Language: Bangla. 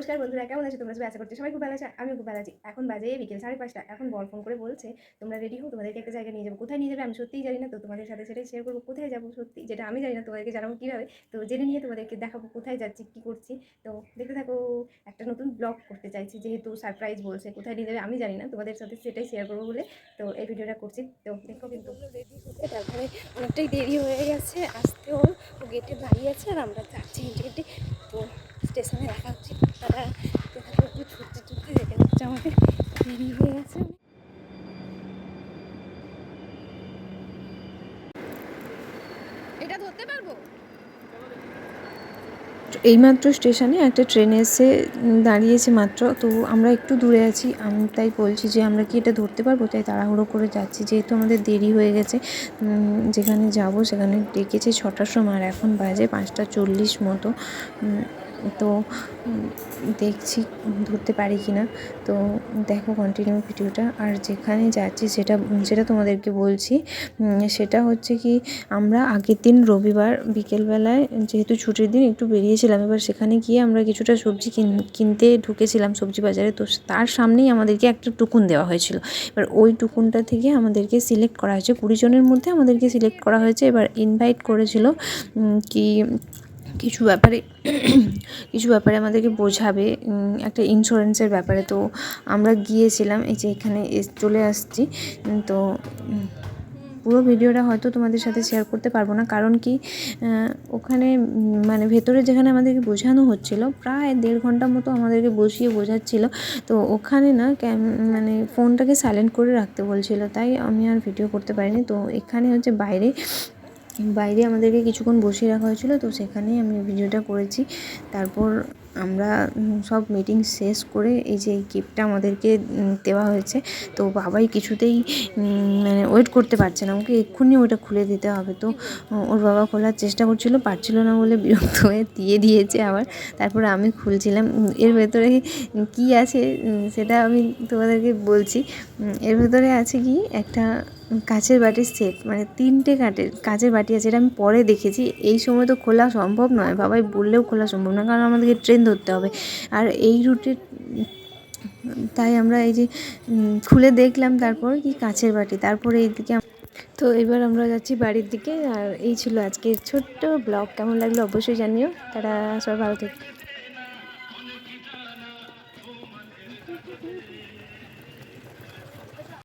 নমস্কার বন্ধুরা, কেমন আছো তোমরা? সবাই আশা করছি সবাই খুব ভালো আছে। আমিও খুব ভালো আছি। এখন বাজে বিকেল 5:30। এখন বর ফোন করে বলছে তোমরা রেডি হও, তোমাদেরকে একটা জায়গায় নিয়ে যাবো। কোথায় নিয়ে যাবে আমি সত্যিই জানি না, তো তোমাদের সাথে সেটাই শেয়ার করবো। কোথায় যাবো সত্যি যেটা আমি জানি না, তোমাদেরকে জানাবো কীভাবে, তো জেনে নিয়ে তোমাদেরকে দেখাবো কোথায় যাচ্ছি, কী করছি। তো দেখতে থাকো। একটা নতুন ব্লগ করতে চাইছি, যেহেতু সারপ্রাইজ বলছে, কোথায় নিয়ে যাবে আমি জানি না, তোমাদের সাথে সেটাই শেয়ার করবো বলে তো এই ভিডিওটা করছি। তো দেখো, কিন্তু রেডি হতে তারপরে অনেকটাই দেরি হয়ে গেছে আসতেও, ও গেটে দাঁড়িয়ে আছে আর আমরা যাচ্ছি হেঁটে হেঁটে। তো স্টেশনে দেখা হচ্ছে। তারা একটু ছুটতে ছুটতে যেতে হচ্ছে, আমাদের দেরি হয়ে গেছে। এটা ধরতে পারবো? এইমাত্র স্টেশনে একটা ট্রেন এসে দাঁড়িয়েছে মাত্র, তো আমরা একটু দূরে আছি। আমি তাই বলছি যে আমরা কি এটা ধরতে পারবো, তাই তাড়াহুড়ো করে যাচ্ছি, যেহেতু আমাদের দেরি হয়ে গেছে। যেখানে যাব সেখানে ডেকেছে 6টার সময়, আর এখন বাজে 5:40 মতো। তো দেখছি ধরতে পারি কি না। তো দেখো কন্টিনিউ ভিডিওটা। আর যেখানে যাচ্ছি সেটা তোমাদেরকে বলছি। সেটা হচ্ছে কি, আমরা আগের দিন রবিবার বিকেলবেলায়, যেহেতু ছুটির দিন, একটু বেরিয়েছিলাম। এবার সেখানে গিয়ে আমরা কিছুটা সবজি কিনতে ঢুকেছিলাম সবজি বাজারে। তো তার সামনেই আমাদেরকে একটা টুকুন দেওয়া হয়েছিল। এবার ওই টুকুনটা থেকে আমাদেরকে সিলেক্ট করা হয়েছে, 20 জনের মধ্যে আমাদেরকে সিলেক্ট করা হয়েছে। এবার ইনভাইট করেছিল কি কিছু ব্যাপারে আমাদেরকে বোঝাবে, একটা ইন্স্যুরেন্সের ব্যাপারে। তো আমরা গিয়েছিলাম, এই যে এখানে চলে আসছি। তো পুরো ভিডিওটা হয়তো তোমাদের সাথে শেয়ার করতে পারবো না, কারণ কি ওখানে মানে ভেতরে যেখানে আমাদেরকে বোঝানো হচ্ছিলো, প্রায় 1.5 ঘন্টা মতো আমাদেরকে বসিয়ে বোঝাচ্ছিলো। তো ওখানে না মানে ফোনটাকে সাইলেন্ট করে রাখতে বলছিল, তাই আমি আর ভিডিও করতে পারিনি। তো এখানে হচ্ছে বাইরে আমাদেরকে কিছুক্ষণ বসিয়ে রাখা হয়েছিল, তো সেখানেই আমি ভিডিওটা করেছি। তারপর আমরা সব মিটিং শেষ করে এই যে গিফটটা আমাদেরকে দেওয়া হয়েছে। তো বাবাই কিছুতেই মানে ওয়েট করতে পারছে না, ওকে এক্ষুনি ওটা খুলে দিতে হবে। তো ওর বাবা খোলার চেষ্টা পারছিল না বলে বিরক্ত হয়ে দিয়েছে আবার। তারপরে আমি খুলছিলাম। এর ভেতরে কি আছে সেটা আমি তোমাদেরকে বলছি। এর ভেতরে আছে কি, একটা কাচের বাটির সেট, মানে 3টে কাচের বাটি আছে। এটা আমি পরে দেখেছি, এই সময় তো খোলা সম্ভব নয়, বাবাই বললেও খোলা সম্ভব না, কারণ আমাদেরকে ট্রেন ধরতে হবে। আর এই রুটে তাই আমরা এই যে খুলে দেখলাম, তারপর কি কাচের বাটি। তারপরে এইদিকে তো এবার আমরা যাচ্ছি বাড়ির দিকে। আর এই ছিল আজকের ছোট্ট ব্লগ। কেমন লাগলো অবশ্যই জানিও। তারা সবাই ভালো থেকে।